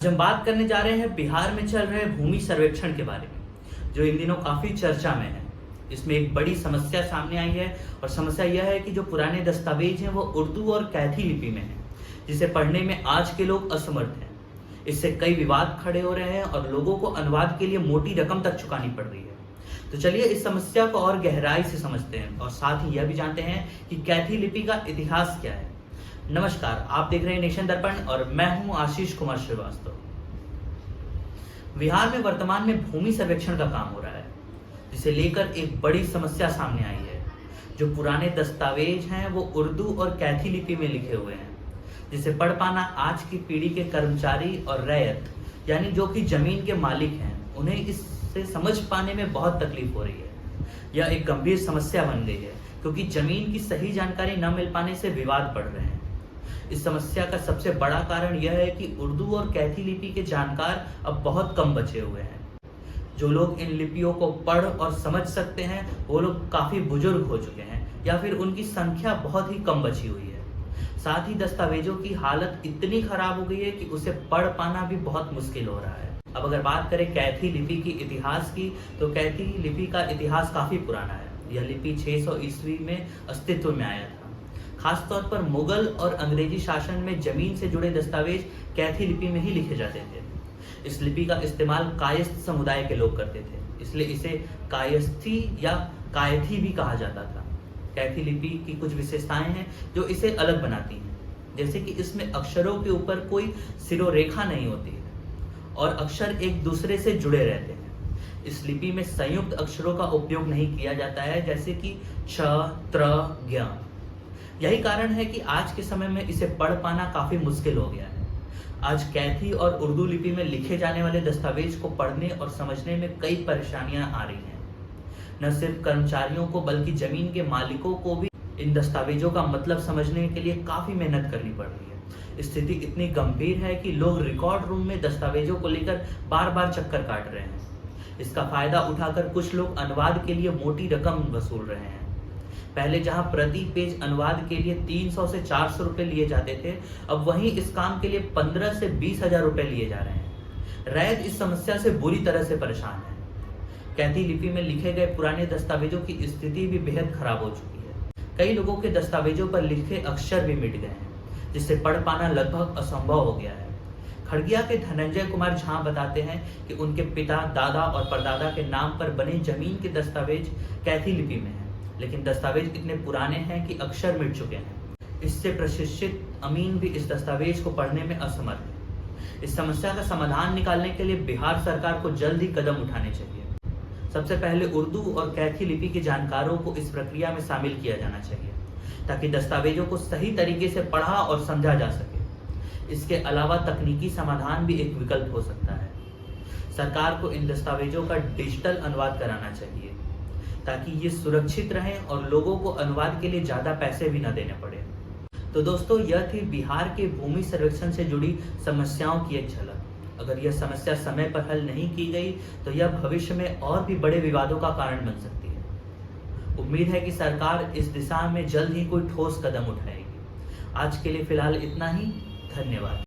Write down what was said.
आज हम बात करने जा रहे हैं बिहार में चल रहे भूमि सर्वेक्षण के बारे में, जो इन दिनों काफी चर्चा में है। इसमें एक बड़ी समस्या सामने आई है और समस्या यह है कि जो पुराने दस्तावेज हैं वो उर्दू और कैथी लिपि में हैं, जिसे पढ़ने में आज के लोग असमर्थ हैं। इससे कई विवाद खड़े हो रहे हैं और लोगों को अनुवाद के लिए मोटी रकम तक चुकानी पड़ रही है। तो चलिए इस समस्या को और गहराई से समझते हैं और साथ ही यह भी जानते हैं कि कैथी लिपि का इतिहास क्या है। नमस्कार, आप देख रहे हैं नेशन दर्पण और मैं हूं आशीष कुमार श्रीवास्तव। बिहार में वर्तमान में भूमि सर्वेक्षण का काम हो रहा है, जिसे लेकर एक बड़ी समस्या सामने आई है। जो पुराने दस्तावेज हैं वो उर्दू और कैथी लिपि में लिखे हुए हैं, जिसे पढ़ पाना आज की पीढ़ी के कर्मचारी और रैयत यानी जो कि जमीन के मालिक हैं, उन्हें इससे समझ पाने में बहुत तकलीफ हो रही है। यह एक गंभीर समस्या बन गई है क्योंकि जमीन की सही जानकारी न मिल पाने से विवाद बढ़ रहे हैं। इस समस्या का सबसे बड़ा कारण यह है कि उर्दू और कैथी लिपि के जानकार अब बहुत कम बचे हुए हैं। जो लोग इन लिपियों को पढ़ और समझ सकते हैं वो लोग काफी बुजुर्ग हो चुके हैं या फिर उनकी संख्या बहुत ही कम बची हुई है। साथ ही दस्तावेजों की हालत इतनी खराब हो गई है कि उसे पढ़ पाना भी बहुत मुश्किल हो रहा है। अब अगर बात करें कैथी लिपि की इतिहास की, तो कैथी लिपि का इतिहास काफी पुराना है। यह लिपि 600 ईस्वी में अस्तित्व में आया था। खासतौर पर मुगल और अंग्रेजी शासन में जमीन से जुड़े दस्तावेज कैथी लिपि में ही लिखे जाते थे। इस लिपि का इस्तेमाल कायस्थ समुदाय के लोग करते थे, इसलिए इसे कायस्थी या कायथी भी कहा जाता था। कैथी लिपि की कुछ विशेषताएं हैं जो इसे अलग बनाती हैं, जैसे कि इसमें अक्षरों के ऊपर कोई सिरोरेखा नहीं होती है और अक्षर एक दूसरे से जुड़े रहते हैं। इस लिपि में संयुक्त अक्षरों का उपयोग नहीं किया जाता है, जैसे कि छ, त्र, ज्ञ। यही कारण है कि आज के समय में इसे पढ़ पाना काफी मुश्किल हो गया है। आज कैथी और उर्दू लिपि में लिखे जाने वाले दस्तावेज को पढ़ने और समझने में कई परेशानियां आ रही हैं। न सिर्फ कर्मचारियों को बल्कि जमीन के मालिकों को भी इन दस्तावेजों का मतलब समझने के लिए काफी मेहनत करनी पड़ रही है। स्थिति इतनी गंभीर है कि लोग रिकॉर्ड रूम में दस्तावेजों को लेकर बार बार चक्कर काट रहे हैं। इसका फायदा उठाकर कुछ लोग अनुवाद के लिए मोटी रकम वसूल रहे हैं। पहले जहां प्रति पेज अनुवाद के लिए 300 से 400 रुपए लिए जाते थे, अब वहीं इस काम के लिए 15 से 20 हजार रुपए लिए जा रहे हैं। रैयत इस समस्या से बुरी तरह से परेशान है। कैथी लिपि में लिखे गए पुराने दस्तावेजों की स्थिति भी बेहद खराब हो चुकी है। कई लोगों के दस्तावेजों पर लिखे अक्षर भी मिट गए हैं, जिससे पढ़ पाना लगभग असंभव हो गया है। खड़गिया के धनंजय कुमार झा बताते हैं कि उनके पिता, दादा और परदादा के नाम पर बने जमीन के दस्तावेज कैथी लिपि में है, लेकिन दस्तावेज इतने पुराने हैं कि अक्षर मिट चुके हैं। इससे प्रशिक्षित अमीन भी इस दस्तावेज को पढ़ने में असमर्थ है। इस समस्या का समाधान निकालने के लिए बिहार सरकार को जल्द ही कदम उठाने चाहिए। सबसे पहले उर्दू और कैथी लिपि के जानकारों को इस प्रक्रिया में शामिल किया जाना चाहिए, ताकि दस्तावेजों को सही तरीके से पढ़ा और समझा जा सके। इसके अलावा तकनीकी समाधान भी एक विकल्प हो सकता है। सरकार को इन दस्तावेजों का डिजिटल अनुवाद कराना चाहिए, ताकि ये सुरक्षित रहें और लोगों को अनुवाद के लिए ज्यादा पैसे भी न देने पड़े। तो दोस्तों, यह थी बिहार के भूमि सर्वेक्षण से जुड़ी समस्याओं की एक झलक। अगर यह समस्या समय पर हल नहीं की गई तो यह भविष्य में और भी बड़े विवादों का कारण बन सकती है। उम्मीद है कि सरकार इस दिशा में जल्द ही कोई ठोस कदम उठाएगी। आज के लिए फिलहाल इतना ही। धन्यवाद।